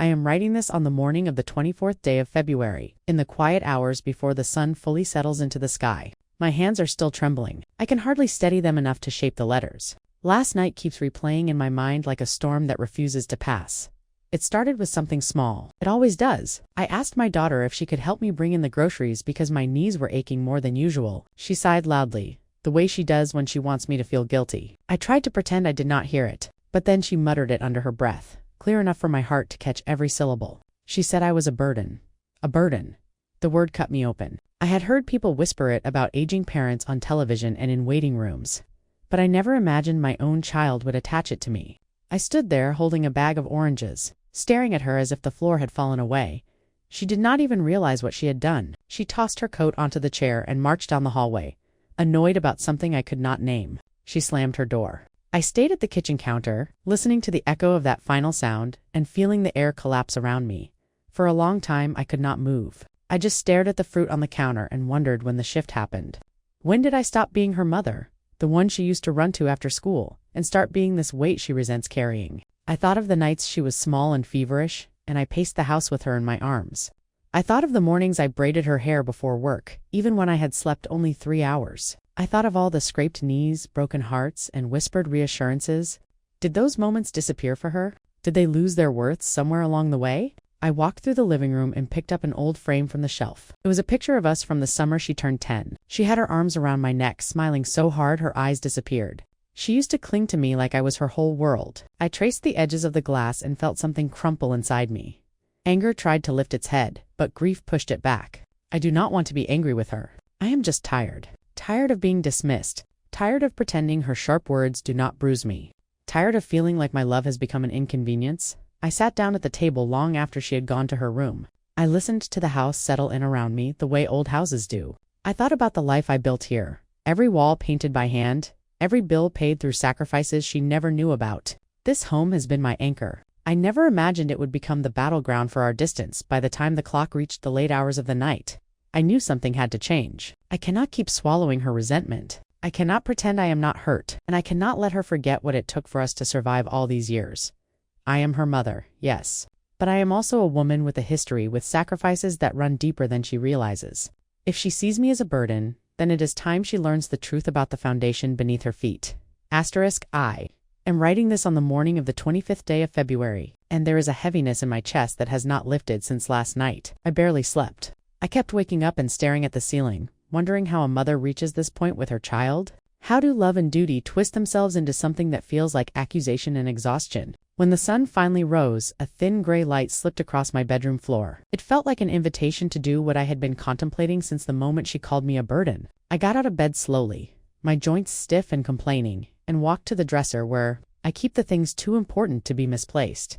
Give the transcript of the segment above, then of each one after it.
I am writing this on the morning of the 24th day of February, in the quiet hours before the sun fully settles into the sky. My hands are still trembling. I can hardly steady them enough to shape the letters. Last night keeps replaying in my mind like a storm that refuses to pass. It started with something small. It always does. I asked my daughter if she could help me bring in the groceries because my knees were aching more than usual. She sighed loudly, the way she does when she wants me to feel guilty. I tried to pretend I did not hear it, but then she muttered it under her breath, clear enough for my heart to catch every syllable. She said I was a burden. A burden. The word cut me open. I had heard people whisper it about aging parents on television and in waiting rooms, but I never imagined my own child would attach it to me. I stood there holding a bag of oranges, staring at her as if the floor had fallen away. She did not even realize what she had done. She tossed her coat onto the chair and marched down the hallway, annoyed about something I could not name. She slammed her door. I stayed at the kitchen counter, listening to the echo of that final sound and feeling the air collapse around me. For a long time, I could not move. I just stared at the fruit on the counter and wondered when the shift happened. When did I stop being her mother, the one she used to run to after school, and start being this weight she resents carrying? I thought of the nights she was small and feverish, and I paced the house with her in my arms. I thought of the mornings I braided her hair before work, even when I had slept only 3 hours. I thought of all the scraped knees, broken hearts, and whispered reassurances. Did those moments disappear for her? Did they lose their worth somewhere along the way? I walked through the living room and picked up an old frame from the shelf. It was a picture of us from the summer she turned 10. She had her arms around my neck, smiling so hard her eyes disappeared. She used to cling to me like I was her whole world. I traced the edges of the glass and felt something crumple inside me. Anger tried to lift its head, but grief pushed it back. I do not want to be angry with her. I am just tired. Tired of being dismissed. Tired of pretending her sharp words do not bruise me. Tired of feeling like my love has become an inconvenience. I sat down at the table long after she had gone to her room. I listened to the house settle in around me the way old houses do. I thought about the life I built here. Every wall painted by hand. Every bill paid through sacrifices she never knew about. This home has been my anchor. I never imagined it would become the battleground for our distance by the time the clock reached the late hours of the night. I knew something had to change. I cannot keep swallowing her resentment. I cannot pretend I am not hurt, and I cannot let her forget what it took for us to survive all these years. I am her mother, yes. But I am also a woman with a history with sacrifices that run deeper than she realizes. If she sees me as a burden, then it is time she learns the truth about the foundation beneath her feet. I am writing this on the morning of the 25th day of February, and there is a heaviness in my chest that has not lifted since last night. I barely slept. I kept waking up and staring at the ceiling, wondering how a mother reaches this point with her child. How do love and duty twist themselves into something that feels like accusation and exhaustion? When the sun finally rose, a thin gray light slipped across my bedroom floor. It felt like an invitation to do what I had been contemplating since the moment she called me a burden. I got out of bed slowly, my joints stiff and complaining, and walked to the dresser where I keep the things too important to be misplaced.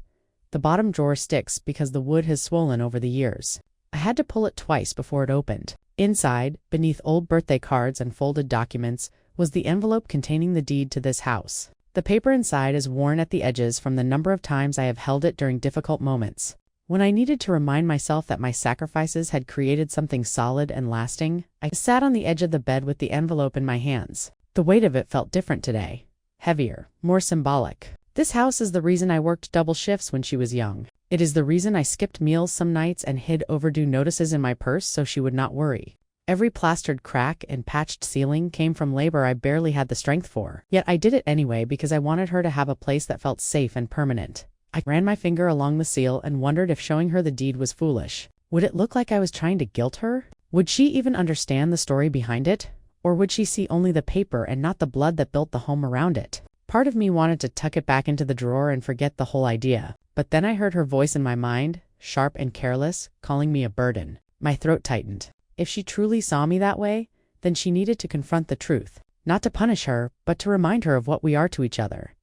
The bottom drawer sticks because the wood has swollen over the years. I had to pull it twice before it opened. Inside, beneath old birthday cards and folded documents, was the envelope containing the deed to this house. The paper inside is worn at the edges from the number of times I have held it during difficult moments. When I needed to remind myself that my sacrifices had created something solid and lasting, I sat on the edge of the bed with the envelope in my hands. The weight of it felt different today. Heavier, more symbolic. This house is the reason I worked double shifts when she was young. It is the reason I skipped meals some nights and hid overdue notices in my purse so she would not worry. Every plastered crack and patched ceiling came from labor I barely had the strength for. Yet I did it anyway because I wanted her to have a place that felt safe and permanent. I ran my finger along the seal and wondered if showing her the deed was foolish. Would it look like I was trying to guilt her? Would she even understand the story behind it? Or would she see only the paper and not the blood that built the home around it? Part of me wanted to tuck it back into the drawer and forget the whole idea. But then I heard her voice in my mind, sharp and careless, calling me a burden. My throat tightened. If she truly saw me that way, then she needed to confront the truth. Not to punish her, but to remind her of what we are to each other.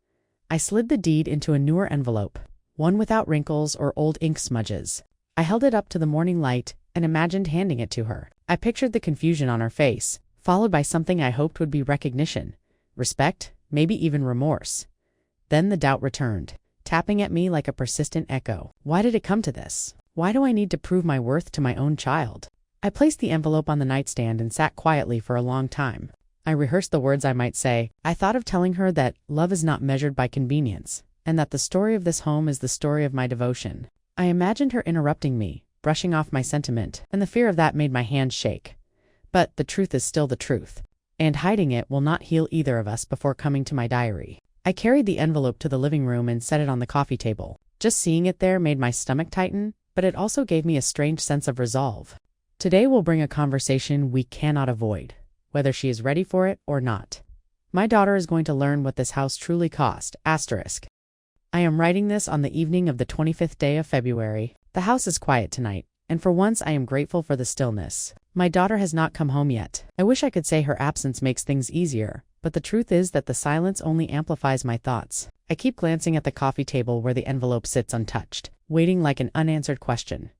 I slid the deed into a newer envelope, one without wrinkles or old ink smudges. I held it up to the morning light and imagined handing it to her. I pictured the confusion on her face, followed by something I hoped would be recognition, respect, maybe even remorse. Then the doubt returned, tapping at me like a persistent echo. Why did it come to this? Why do I need to prove my worth to my own child? I placed the envelope on the nightstand and sat quietly for a long time. I rehearsed the words I might say. I thought of telling her that love is not measured by convenience, and that the story of this home is the story of my devotion. I imagined her interrupting me, brushing off my sentiment, and the fear of that made my hands shake. But the truth is still the truth, and hiding it will not heal either of us before coming to my diary. I carried the envelope to the living room and set it on the coffee table. Just seeing it there made my stomach tighten, but it also gave me a strange sense of resolve. Today will bring a conversation we cannot avoid, whether she is ready for it or not. My daughter is going to learn what this house truly cost. Asterisk. I am writing this on the evening of the 25th day of February. The house is quiet tonight, and for once I am grateful for the stillness. My daughter has not come home yet. I wish I could say her absence makes things easier, but the truth is that the silence only amplifies my thoughts. I keep glancing at the coffee table where the envelope sits untouched, waiting like an unanswered question.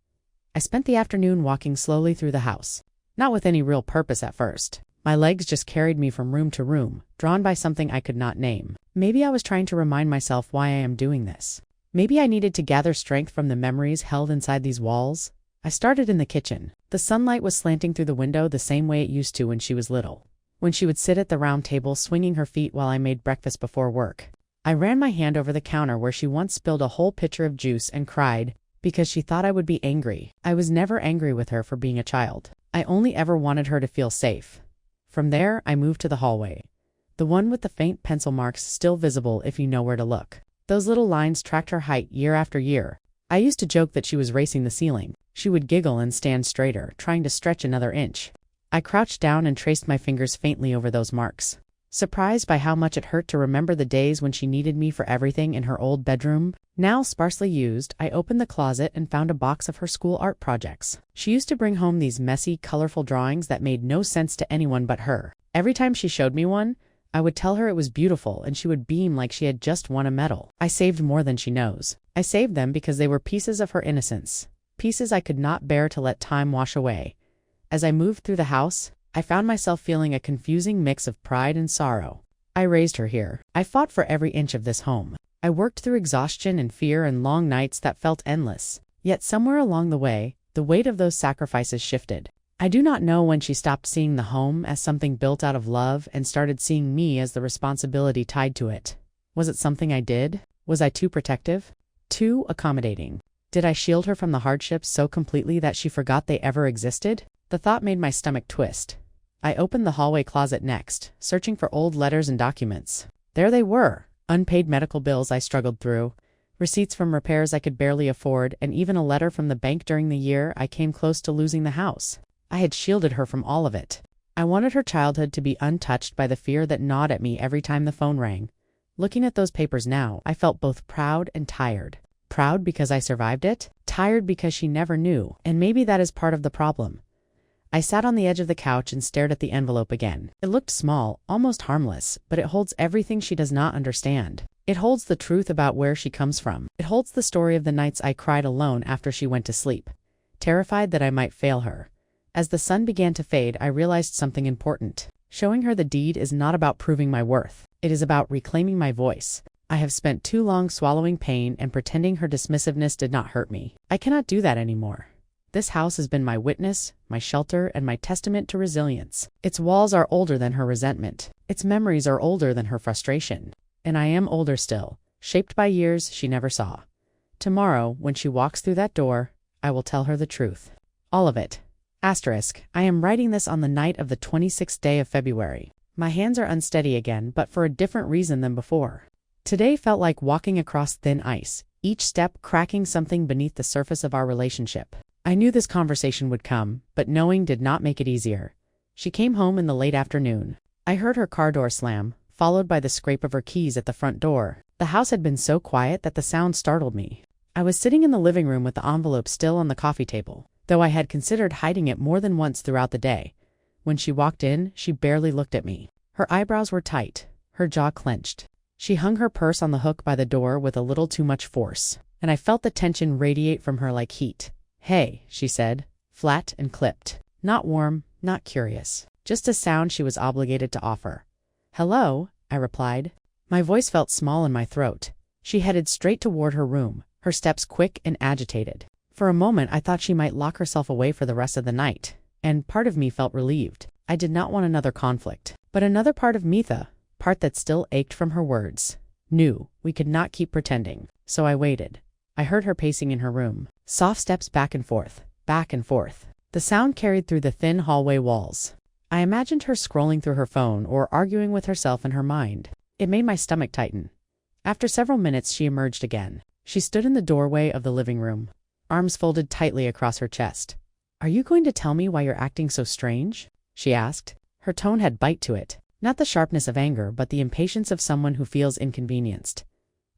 I spent the afternoon walking slowly through the house, not with any real purpose at first. My legs just carried me from room to room, drawn by something I could not name. Maybe I was trying to remind myself why I am doing this. Maybe I needed to gather strength from the memories held inside these walls. I started in the kitchen. The sunlight was slanting through the window the same way it used to when she was little, when she would sit at the round table swinging her feet while I made breakfast before work. I ran my hand over the counter where she once spilled a whole pitcher of juice and cried because she thought I would be angry. I was never angry with her for being a child. I only ever wanted her to feel safe. From there, I moved to the hallway, the one with the faint pencil marks still visible if you know where to look. Those little lines tracked her height year after year. I used to joke that she was racing the ceiling. She would giggle and stand straighter, trying to stretch another inch. I crouched down and traced my fingers faintly over those marks, surprised by how much it hurt to remember the days when she needed me for everything in her old bedroom. Now sparsely used, I opened the closet and found a box of her school art projects. She used to bring home these messy, colorful drawings that made no sense to anyone but her. Every time she showed me one, I would tell her it was beautiful and she would beam like she had just won a medal. I saved more than she knows. I saved them because they were pieces of her innocence, pieces I could not bear to let time wash away. As I moved through the house, I found myself feeling a confusing mix of pride and sorrow. I raised her here. I fought for every inch of this home. I worked through exhaustion and fear and long nights that felt endless. Yet somewhere along the way, the weight of those sacrifices shifted. I do not know when she stopped seeing the home as something built out of love and started seeing me as the responsibility tied to it. Was it something I did? Was I too protective? Too accommodating? Did I shield her from the hardships so completely that she forgot they ever existed? The thought made my stomach twist. I opened the hallway closet next, searching for old letters and documents. There they were, unpaid medical bills I struggled through, receipts from repairs I could barely afford, and even a letter from the bank during the year I came close to losing the house. I had shielded her from all of it. I wanted her childhood to be untouched by the fear that gnawed at me every time the phone rang. Looking at those papers now, I felt both proud and tired. Proud because I survived it, tired because she never knew, and maybe that is part of the problem. I sat on the edge of the couch and stared at the envelope again. It looked small, almost harmless, but it holds everything she does not understand. It holds the truth about where she comes from. It holds the story of the nights I cried alone after she went to sleep, terrified that I might fail her. As the sun began to fade, I realized something important. Showing her the deed is not about proving my worth. It is about reclaiming my voice. I have spent too long swallowing pain and pretending her dismissiveness did not hurt me. I cannot do that anymore. This house has been my witness, my shelter, and my testament to resilience. Its walls are older than her resentment. Its memories are older than her frustration. And I am older still, shaped by years she never saw. Tomorrow, when she walks through that door, I will tell her the truth. All of it. Asterisk. I am writing this on the night of the 26th day of February. My hands are unsteady again, but for a different reason than before. Today felt like walking across thin ice, each step cracking something beneath the surface of our relationship. I knew this conversation would come, but knowing did not make it easier. She came home in the late afternoon. I heard her car door slam, followed by the scrape of her keys at the front door. The house had been so quiet that the sound startled me. I was sitting in the living room with the envelope still on the coffee table, though I had considered hiding it more than once throughout the day. When she walked in, she barely looked at me. Her eyebrows were tight, her jaw clenched. She hung her purse on the hook by the door with a little too much force, and I felt the tension radiate from her like heat. "Hey," she said, flat and clipped. Not warm, not curious. Just a sound she was obligated to offer. "Hello," I replied. My voice felt small in my throat. She headed straight toward her room, her steps quick and agitated. For a moment I thought she might lock herself away for the rest of the night, and part of me felt relieved. I did not want another conflict. But another part of me, the part that still ached from her words, knew we could not keep pretending. So I waited. I heard her pacing in her room. Soft steps back and forth, back and forth. The sound carried through the thin hallway walls. I imagined her scrolling through her phone or arguing with herself in her mind. It made my stomach tighten. After several minutes, she emerged again. She stood in the doorway of the living room, arms folded tightly across her chest. "Are you going to tell me why you're acting so strange?" she asked. Her tone had bite to it, not the sharpness of anger, but the impatience of someone who feels inconvenienced.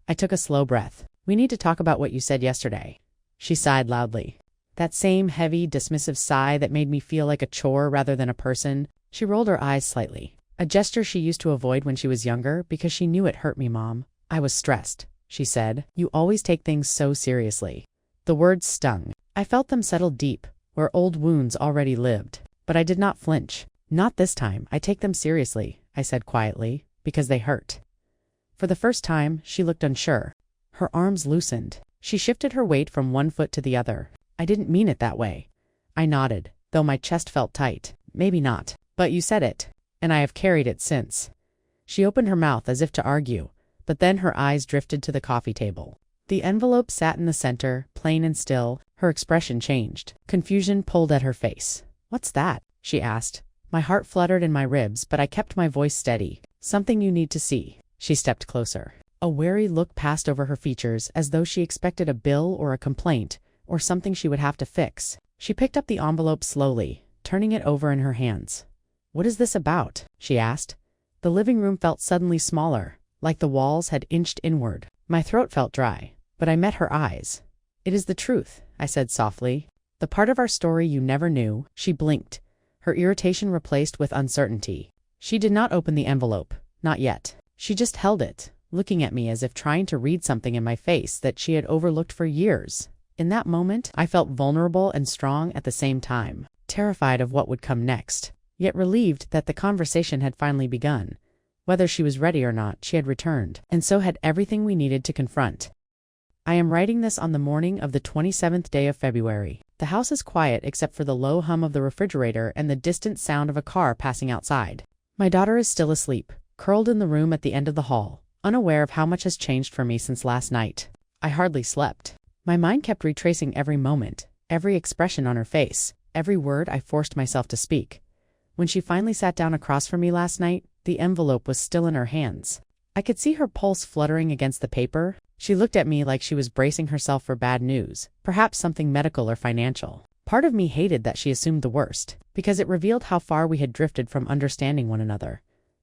I took a slow breath. "We need to talk about what you said yesterday." She sighed loudly. That same heavy, dismissive sigh that made me feel like a chore rather than a person. She rolled her eyes slightly, a gesture she used to avoid when she was younger because she knew it hurt me, Mom. "I was stressed," she said. "You always take things so seriously." The words stung. I felt them settle deep, where old wounds already lived. But I did not flinch. "Not this time. I take them seriously," I said quietly, "because they hurt." For the first time, she looked unsure. Her arms loosened. She shifted her weight from one foot to the other. "I didn't mean it that way." I nodded, though my chest felt tight. "Maybe not. But you said it, and I have carried it since." She opened her mouth as if to argue, but then her eyes drifted to the coffee table. The envelope sat in the center, plain and still. Her expression changed. Confusion pulled at her face. "What's that?" she asked. My heart fluttered in my ribs, but I kept my voice steady. "Something you need to see." She stepped closer. A wary look passed over her features, as though she expected a bill or a complaint, or something she would have to fix. She picked up the envelope slowly, turning it over in her hands. "What is this about?" she asked. The living room felt suddenly smaller, like the walls had inched inward. My throat felt dry, but I met her eyes. "It is the truth," I said softly. "The part of our story you never knew." She blinked, her irritation replaced with uncertainty. She did not open the envelope, not yet. She just held it, looking at me as if trying to read something in my face that she had overlooked for years. In that moment, I felt vulnerable and strong at the same time, terrified of what would come next, yet relieved that the conversation had finally begun. Whether she was ready or not, she had returned, and so had everything we needed to confront. I am writing this on the morning of the 27th day of February. The house is quiet except for the low hum of the refrigerator and the distant sound of a car passing outside. My daughter is still asleep, curled in the room at the end of the hall, unaware of how much has changed for me since last night. I hardly slept. My mind kept retracing every moment, every expression on her face, every word I forced myself to speak. When she finally sat down across from me last night, the envelope was still in her hands. I could see her pulse fluttering against the paper. She looked at me like she was bracing herself for bad news, perhaps something medical or financial. Part of me hated that she assumed the worst, because it revealed how far we had drifted from understanding one another.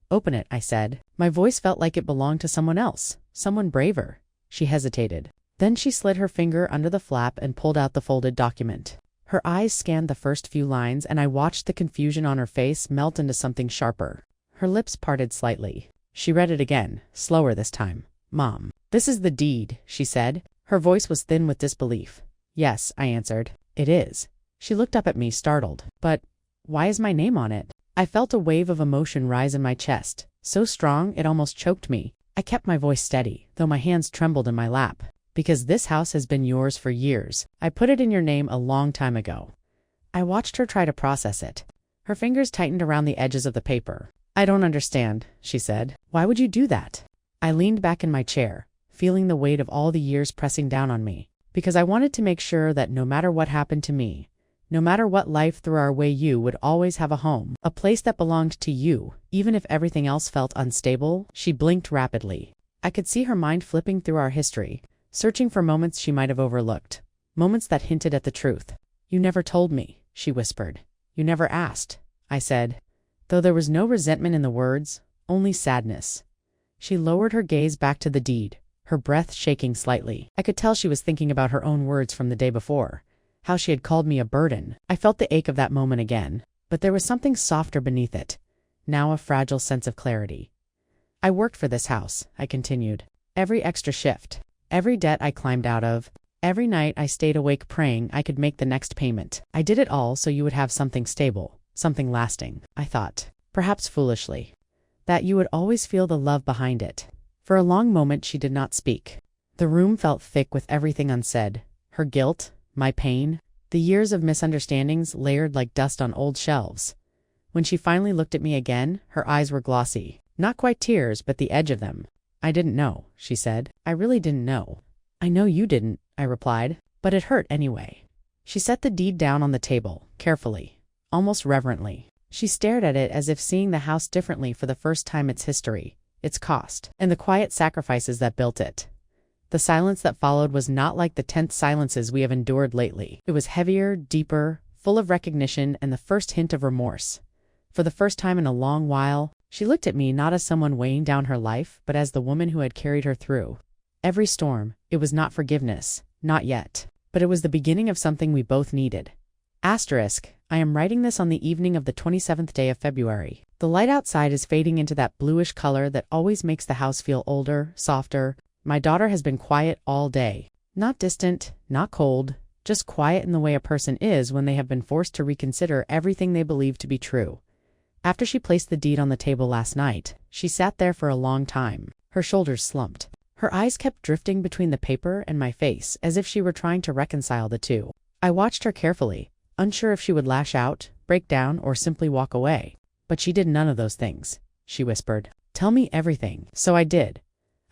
"Open it," I said. My voice felt like it belonged to someone else, someone braver. She hesitated. Then she slid her finger under the flap and pulled out the folded document. Her eyes scanned the first few lines, and I watched the confusion on her face melt into something sharper. Her lips parted slightly. She read it again, slower this time. "Mom, this is the deed," she said. Her voice was thin with disbelief. "Yes," I answered. "It is." She looked up at me, startled. "But why is my name on it?" I felt a wave of emotion rise in my chest, so strong it almost choked me. I kept my voice steady, though my hands trembled in my lap. "Because this house has been yours for years. I put it in your name a long time ago." I watched her try to process it. Her fingers tightened around the edges of the paper. "I don't understand," she said. "Why would you do that?" I leaned back in my chair, feeling the weight of all the years pressing down on me. "Because I wanted to make sure that no matter what happened to me, no matter what life threw our way, you would always have a home, a place that belonged to you, even if everything else felt unstable." She blinked rapidly. I could see her mind flipping through our history, searching for moments she might have overlooked, moments that hinted at the truth. "You never told me," she whispered. "You never asked," I said, though there was no resentment in the words, only sadness. She lowered her gaze back to the deed, her breath shaking slightly. I could tell she was thinking about her own words from the day before, how she had called me a burden. I felt the ache of that moment again, but there was something softer beneath it, now a fragile sense of clarity. "I worked for this house," I continued. "Every extra shift, every debt I climbed out of, every night I stayed awake praying I could make the next payment. I did it all so you would have something stable, something lasting," I thought, perhaps foolishly, "that you would always feel the love behind it." For a long moment she did not speak. The room felt thick with everything unsaid, her guilt, my pain, the years of misunderstandings layered like dust on old shelves. When she finally looked at me again, her eyes were glossy, not quite tears, but the edge of them. "I didn't know," she said. "I really didn't know." "I know you didn't," I replied, but it hurt anyway. She set the deed down on the table, carefully, almost reverently. She stared at it as if seeing the house differently for the first time, its history, its cost, and the quiet sacrifices that built it. The silence that followed was not like the tense silences we have endured lately. It was heavier, deeper, full of recognition and the first hint of remorse. For the first time in a long while, she looked at me not as someone weighing down her life, but as the woman who had carried her through every storm. It was not forgiveness, not yet, but it was the beginning of something we both needed. Asterisk, I am writing this on the evening of the 27th day of February. The light outside is fading into that bluish color that always makes the house feel older, softer. My daughter has been quiet all day. Not distant, not cold, just quiet in the way a person is when they have been forced to reconsider everything they believe to be true. After she placed the deed on the table last night, she sat there for a long time. Her shoulders slumped. Her eyes kept drifting between the paper and my face as if she were trying to reconcile the two. I watched her carefully, unsure if she would lash out, break down, or simply walk away. But she did none of those things. She whispered, "Tell me everything." So I did.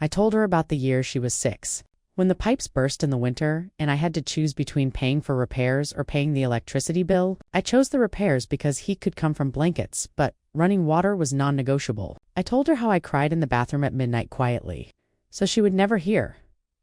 I told her about the year she was 6. When the pipes burst in the winter and I had to choose between paying for repairs or paying the electricity bill, I chose the repairs because heat could come from blankets, but running water was non-negotiable. I told her how I cried in the bathroom at midnight quietly, so she would never hear.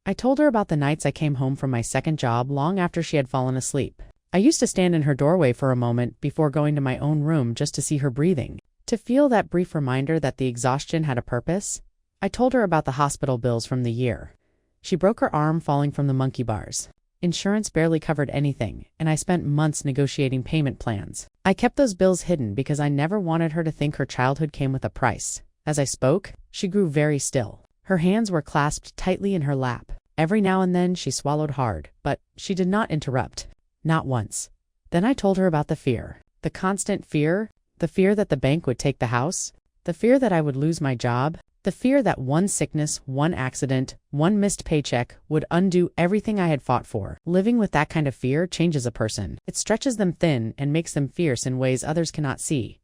I told her about the nights I came home from my second job long after she had fallen asleep. I used to stand in her doorway for a moment before going to my own room just to see her breathing, to feel that brief reminder that the exhaustion had a purpose. I told her about the hospital bills from the year. She broke her arm falling from the monkey bars. Insurance barely covered anything, and I spent months negotiating payment plans. I kept those bills hidden because I never wanted her to think her childhood came with a price. As I spoke, she grew very still. Her hands were clasped tightly in her lap. Every now and then she swallowed hard, but she did not interrupt. Not once. Then I told her about the fear. The constant fear. The fear that the bank would take the house. The fear that I would lose my job. The fear that one sickness, one accident, one missed paycheck would undo everything I had fought for. Living with that kind of fear changes a person. It stretches them thin and makes them fierce in ways others cannot see.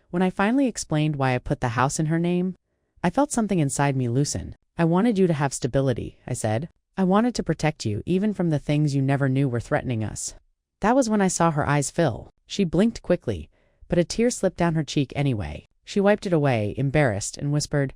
When I finally explained why I put the house in her name, I felt something inside me loosen. I wanted you to have stability, I said. I wanted to protect you, even from the things you never knew were threatening us. That was when I saw her eyes fill. She blinked quickly, but a tear slipped down her cheek anyway. She wiped it away, embarrassed, and whispered,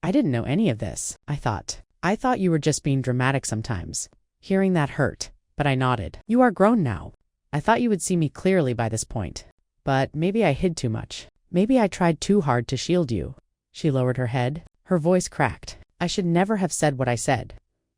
"I didn't know any of this. I thought you were just being dramatic sometimes." Hearing that hurt, but I nodded. "You are grown now. I thought you would see me clearly by this point. But maybe I hid too much. Maybe I tried too hard to shield you." She lowered her head. Her voice cracked. I should never have said what I said.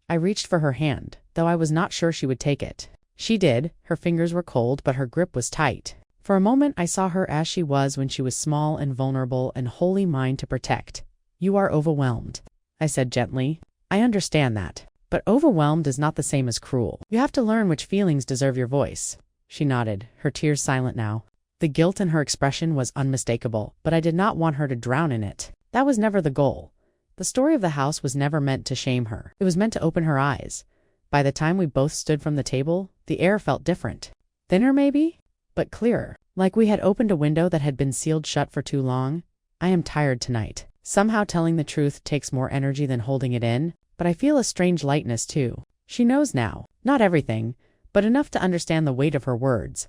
I reached for her hand, though I was not sure she would take it. She did. Her fingers were cold, but her grip was tight. For a moment I saw her as she was when she was small and vulnerable and wholly mine to protect. "You are overwhelmed," I said gently. "I understand that. But overwhelmed is not the same as cruel. You have to learn which feelings deserve your voice." She nodded, her tears silent now. The guilt in her expression was unmistakable, but I did not want her to drown in it. That was never the goal. The story of the house was never meant to shame her. It was meant to open her eyes. By the time we both stood from the table, the air felt different. Thinner maybe, but clearer. Like we had opened a window that had been sealed shut for too long. I am tired tonight. Somehow telling the truth takes more energy than holding it in, but I feel a strange lightness too. She knows now. Not everything, but enough to understand the weight of her words.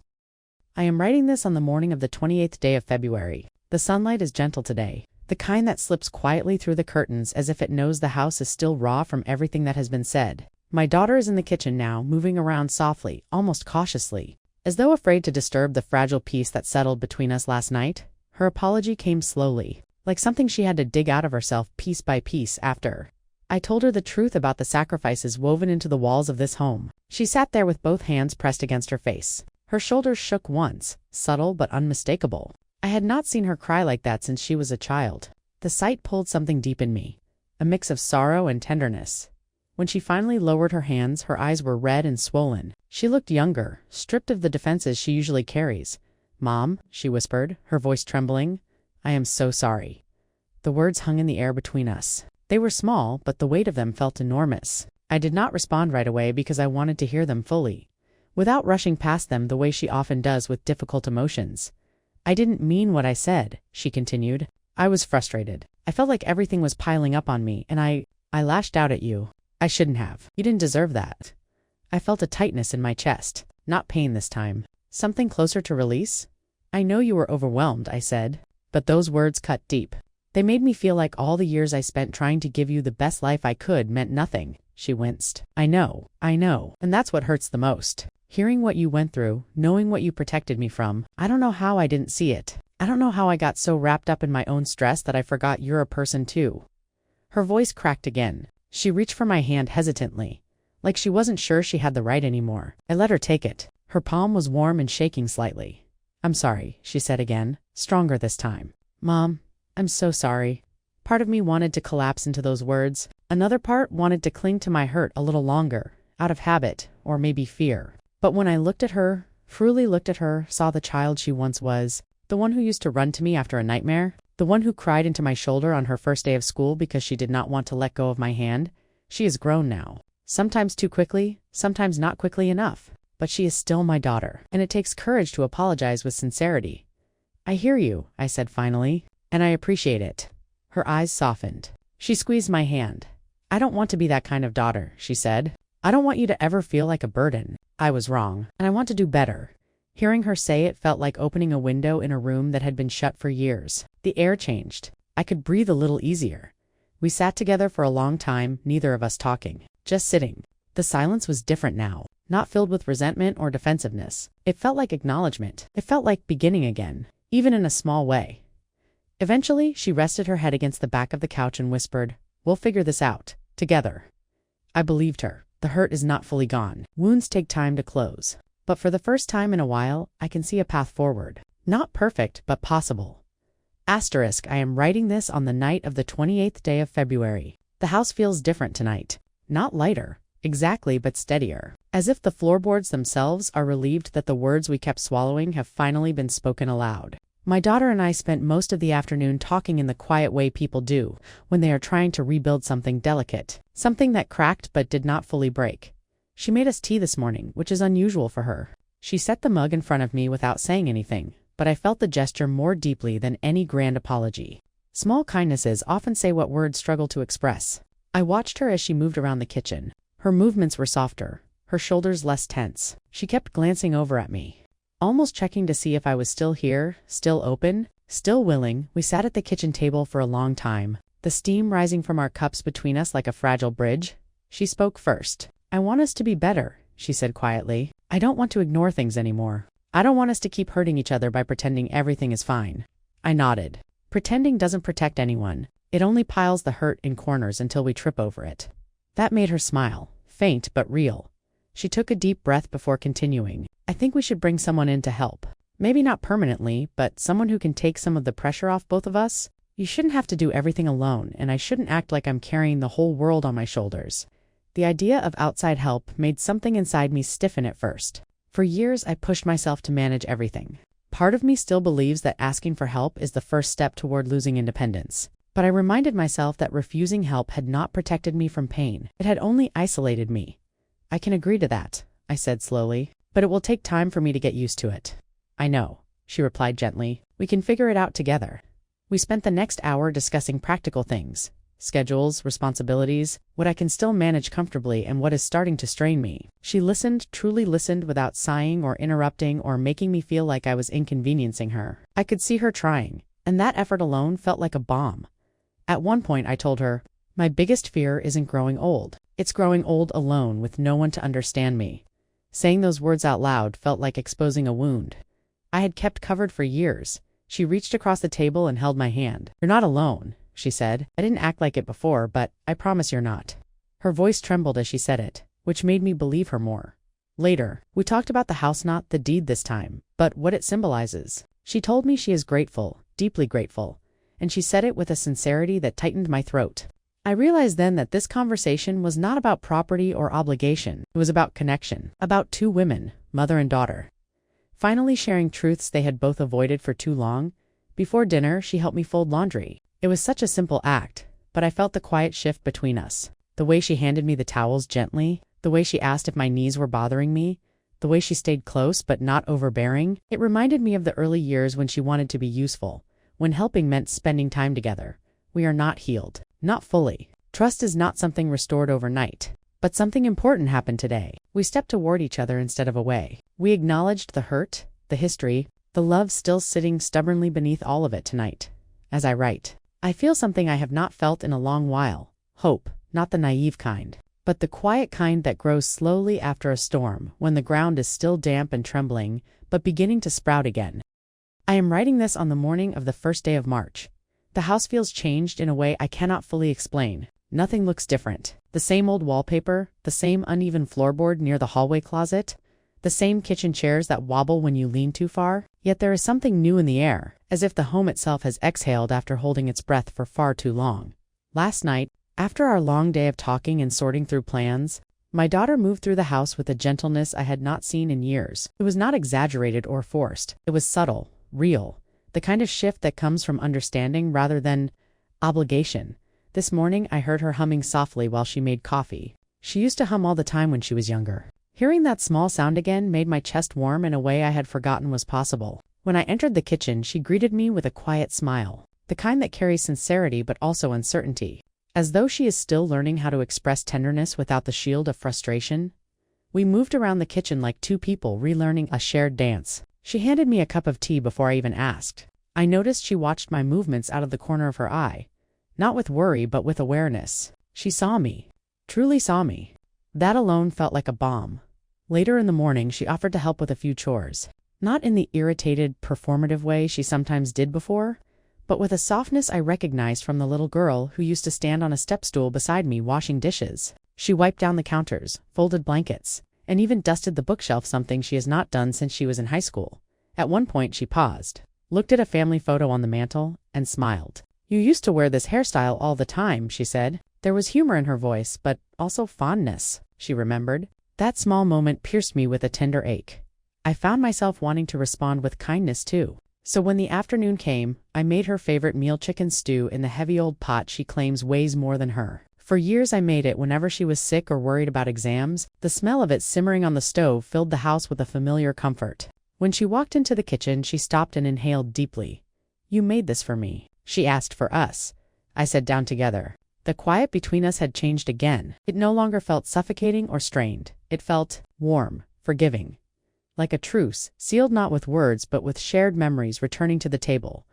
I am writing this on the morning of the 28th day of February. The sunlight is gentle today. The kind that slips quietly through the curtains as if it knows the house is still raw from everything that has been said. My daughter is in the kitchen now, moving around softly, almost cautiously. As though afraid to disturb the fragile peace that settled between us last night, her apology came slowly, like something she had to dig out of herself piece by piece after. I told her the truth about the sacrifices woven into the walls of this home. She sat there with both hands pressed against her face. Her shoulders shook once, subtle but unmistakable. I had not seen her cry like that since she was a child. The sight pulled something deep in me, a mix of sorrow and tenderness. When she finally lowered her hands, her eyes were red and swollen. She looked younger, stripped of the defenses she usually carries. "Mom," she whispered, her voice trembling, "I am so sorry." The words hung in the air between us. They were small, but the weight of them felt enormous. I did not respond right away because I wanted to hear them fully, without rushing past them the way she often does with difficult emotions. "I didn't mean what I said," she continued. "I was frustrated. I felt like everything was piling up on me, and I lashed out at you. I shouldn't have. You didn't deserve that." I felt a tightness in my chest, not pain this time. Something closer to release? I know you were overwhelmed, I said, but those words cut deep. They made me feel like all the years I spent trying to give you the best life I could meant nothing. She winced. I know, and that's what hurts the most. Hearing what you went through, knowing what you protected me from, I don't know how I didn't see it. I don't know how I got so wrapped up in my own stress that I forgot you're a person too. Her voice cracked again. She reached for my hand hesitantly, like she wasn't sure she had the right anymore. I let her take it. Her palm was warm and shaking slightly. I'm sorry, she said again, stronger this time. Mom, I'm so sorry. Part of me wanted to collapse into those words. Another part wanted to cling to my hurt a little longer, out of habit, or maybe fear. But when I looked at her, truly looked at her, saw the child she once was, the one who used to run to me after a nightmare, the one who cried into my shoulder on her first day of school because she did not want to let go of my hand, she is grown now. Sometimes too quickly, sometimes not quickly enough. But she is still my daughter, and it takes courage to apologize with sincerity. I hear you, I said finally, and I appreciate it. Her eyes softened. She squeezed my hand. I don't want to be that kind of daughter, she said. I don't want you to ever feel like a burden. I was wrong, and I want to do better. Hearing her say it felt like opening a window in a room that had been shut for years. The air changed. I could breathe a little easier. We sat together for a long time, neither of us talking, just sitting. The silence was different now, not filled with resentment or defensiveness. It felt like acknowledgement. It felt like beginning again, even in a small way. Eventually, she rested her head against the back of the couch and whispered, "We'll figure this out, together." I believed her. The hurt is not fully gone. Wounds take time to close. But for the first time in a while, I can see a path forward. Not perfect, but possible. Asterisk, I am writing this on the night of the 28th day of February. The house feels different tonight. Not lighter, exactly, but steadier. As if the floorboards themselves are relieved that the words we kept swallowing have finally been spoken aloud. My daughter and I spent most of the afternoon talking in the quiet way people do when they are trying to rebuild something delicate, something that cracked but did not fully break. She made us tea this morning, which is unusual for her. She set the mug in front of me without saying anything, but I felt the gesture more deeply than any grand apology. Small kindnesses often say what words struggle to express. I watched her as she moved around the kitchen. Her movements were softer, her shoulders less tense. She kept glancing over at me, almost checking to see if I was still here, still open, still willing. We sat at the kitchen table for a long time, the steam rising from our cups between us like a fragile bridge. She spoke first. I want us to be better, she said quietly. I don't want to ignore things anymore. I don't want us to keep hurting each other by pretending everything is fine. I nodded. Pretending doesn't protect anyone. It only piles the hurt in corners until we trip over it. That made her smile, faint but real. She took a deep breath before continuing. I think we should bring someone in to help. Maybe not permanently, but someone who can take some of the pressure off both of us. You shouldn't have to do everything alone, and I shouldn't act like I'm carrying the whole world on my shoulders. The idea of outside help made something inside me stiffen at first. For years, I pushed myself to manage everything. Part of me still believes that asking for help is the first step toward losing independence. But I reminded myself that refusing help had not protected me from pain. It had only isolated me. I can agree to that, I said slowly, but it will take time for me to get used to it. I know, she replied gently. We can figure it out together. We spent the next hour discussing practical things. Schedules, responsibilities, what I can still manage comfortably and what is starting to strain me. She listened, truly listened without sighing or interrupting or making me feel like I was inconveniencing her. I could see her trying, and that effort alone felt like a balm. At one point I told her, my biggest fear isn't growing old. It's growing old alone with no one to understand me. Saying those words out loud felt like exposing a wound I had kept covered for years. She reached across the table and held my hand. You're not alone, she said. I didn't act like it before, but I promise you're not. Her voice trembled as she said it, which made me believe her more. Later, we talked about the house, not the deed this time, but what it symbolizes. She told me she is grateful, deeply grateful, and she said it with a sincerity that tightened my throat. I realized then that this conversation was not about property or obligation. It was about connection, about two women, mother and daughter, finally sharing truths they had both avoided for too long. Before dinner, she helped me fold laundry. It was such a simple act, but I felt the quiet shift between us. The way she handed me the towels gently, the way she asked if my knees were bothering me, the way she stayed close but not overbearing. It reminded me of the early years when she wanted to be useful, when helping meant spending time together. We are not healed, not fully. Trust is not something restored overnight, But something important happened today. We stepped toward each other instead of away. We acknowledged the hurt, the history, the love still sitting stubbornly beneath all of it tonight. As I write, I feel something I have not felt in a long while. Hope, not the naive kind, but the quiet kind that grows slowly after a storm, when the ground is still damp and trembling, but beginning to sprout again. I am writing this on the morning of the first day of March. The house feels changed in a way I cannot fully explain. Nothing looks different. The same old wallpaper, the same uneven floorboard near the hallway closet, the same kitchen chairs that wobble when you lean too far. Yet there is something new in the air, as if the home itself has exhaled after holding its breath for far too long. Last night, after our long day of talking and sorting through plans, my daughter moved through the house with a gentleness I had not seen in years. It was not exaggerated or forced. It was subtle, real, the kind of shift that comes from understanding rather than obligation. This morning I heard her humming softly while she made coffee. She used to hum all the time when she was younger. Hearing that small sound again made my chest warm in a way I had forgotten was possible. When I entered the kitchen, she greeted me with a quiet smile, the kind that carries sincerity but also uncertainty, as though she is still learning how to express tenderness without the shield of frustration. We moved around the kitchen like two people relearning a shared dance. She handed me a cup of tea before I even asked. I noticed she watched my movements out of the corner of her eye. Not with worry, but with awareness. She saw me. Truly saw me. That alone felt like a balm. Later in the morning, she offered to help with a few chores. Not in the irritated, performative way she sometimes did before, but with a softness I recognized from the little girl who used to stand on a step stool beside me washing dishes. She wiped down the counters, folded blankets, and even dusted the bookshelf, something she has not done since she was in high school. At one point she paused, looked at a family photo on the mantel, and smiled. "You used to wear this hairstyle all the time," she said. There was humor in her voice, but also fondness, she remembered. That small moment pierced me with a tender ache. I found myself wanting to respond with kindness too. So when the afternoon came, I made her favorite meal, chicken stew in the heavy old pot she claims weighs more than her. For years I made it whenever she was sick or worried about exams. The smell of it simmering on the stove filled the house with a familiar comfort. When she walked into the kitchen, she stopped and inhaled deeply. "You made this for me?" She asked. "For us," I said, down together. The quiet between us had changed again. It no longer felt suffocating or strained. It felt warm, forgiving. Like a truce, sealed not with words but with shared memories returning to the table.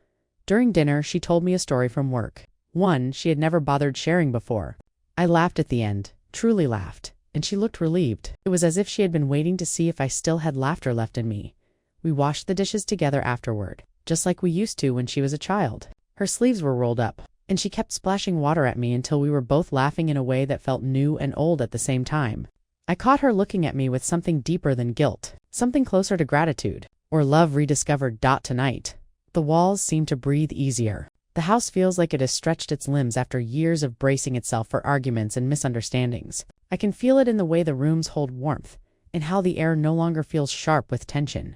During dinner, she told me a story from work. One she had never bothered sharing before. I laughed at the end, truly laughed, and she looked relieved. It was as if she had been waiting to see if I still had laughter left in me. We washed the dishes together afterward, just like we used to when she was a child. Her sleeves were rolled up, and she kept splashing water at me until we were both laughing in a way that felt new and old at the same time. I caught her looking at me with something deeper than guilt, something closer to gratitude, or love rediscovered. Tonight, the walls seem to breathe easier. The house feels like it has stretched its limbs after years of bracing itself for arguments and misunderstandings. I can feel it in the way the rooms hold warmth, and how the air no longer feels sharp with tension.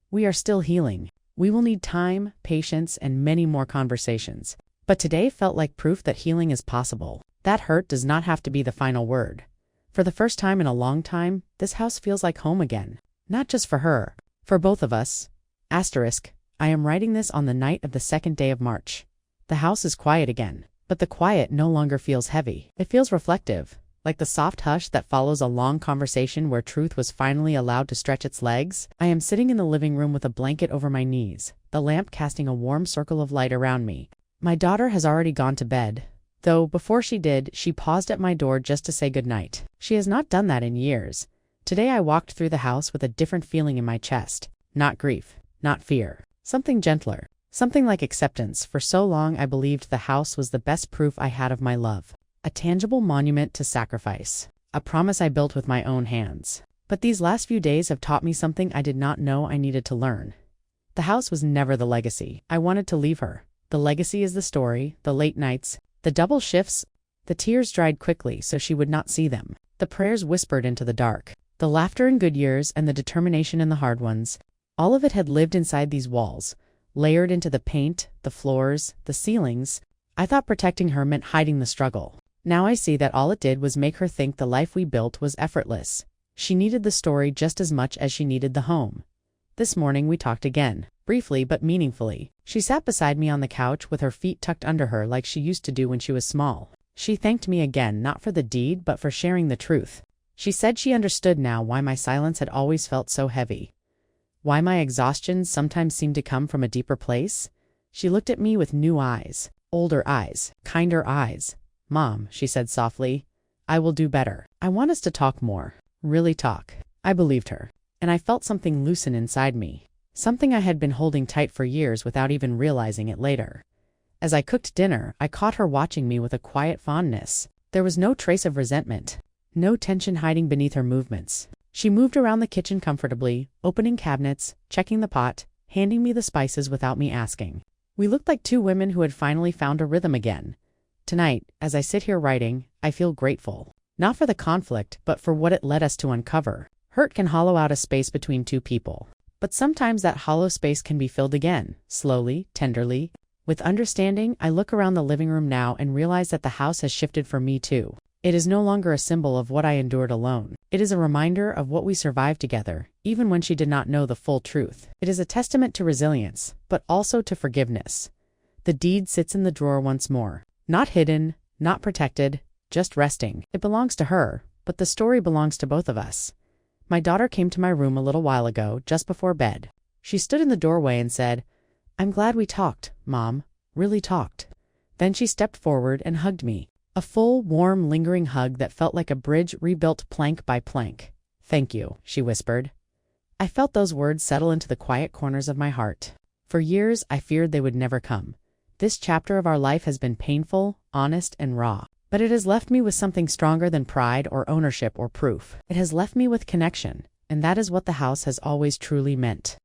We are still healing. We will need time, patience, and many more conversations. But today felt like proof that healing is possible. That hurt does not have to be the final word. For the first time in a long time, this house feels like home again. Not just for her, for both of us. Asterisk, I am writing this on the night of the second day of March. The house is quiet again, but the quiet no longer feels heavy. It feels reflective, like the soft hush that follows a long conversation where truth was finally allowed to stretch its legs. I am sitting in the living room with a blanket over my knees, the lamp casting a warm circle of light around me. My daughter has already gone to bed, though before she did, she paused at my door just to say goodnight. She has not done that in years. Today I walked through the house with a different feeling in my chest. Not grief, not fear. Something gentler. Something like acceptance. For so long I believed the house was the best proof I had of my love. A tangible monument to sacrifice. A promise I built with my own hands. But these last few days have taught me something I did not know I needed to learn. The house was never the legacy I wanted to leave her. The legacy is the story, the late nights, the double shifts. The tears dried quickly so she would not see them. The prayers whispered into the dark. The laughter in good years and the determination in the hard ones. All of it had lived inside these walls, layered into the paint, the floors, the ceilings. I thought protecting her meant hiding the struggle. Now I see that all it did was make her think the life we built was effortless. She needed the story just as much as she needed the home. This morning we talked again, briefly but meaningfully. She sat beside me on the couch with her feet tucked under her like she used to do when she was small. She thanked me again, not for the deed but for sharing the truth. She said she understood now why my silence had always felt so heavy. Why my exhaustion sometimes seemed to come from a deeper place. She looked at me with new eyes, older eyes, kinder eyes. "Mom," she said softly, "I will do better. I want us to talk more. Really talk." I believed her, and I felt something loosen inside me. Something I had been holding tight for years without even realizing it later. As I cooked dinner, I caught her watching me with a quiet fondness. There was no trace of resentment, no tension hiding beneath her movements. She moved around the kitchen comfortably, opening cabinets, checking the pot, handing me the spices without me asking. We looked like two women who had finally found a rhythm again. Tonight, as I sit here writing, I feel grateful. Not for the conflict, but for what it led us to uncover. Hurt can hollow out a space between two people. But sometimes that hollow space can be filled again, slowly, tenderly. With understanding, I look around the living room now and realize that the house has shifted for me too. It is no longer a symbol of what I endured alone. It is a reminder of what we survived together, even when she did not know the full truth. It is a testament to resilience, but also to forgiveness. The deed sits in the drawer once more. Not hidden, not protected, just resting. It belongs to her, but the story belongs to both of us. My daughter came to my room a little while ago, just before bed. She stood in the doorway and said, "I'm glad we talked, Mom, really talked." Then she stepped forward and hugged me. A full, warm, lingering hug that felt like a bridge rebuilt plank by plank. "Thank you," she whispered. I felt those words settle into the quiet corners of my heart. For years, I feared they would never come. This chapter of our life has been painful, honest, and raw. But it has left me with something stronger than pride or ownership or proof. It has left me with connection, and that is what the house has always truly meant.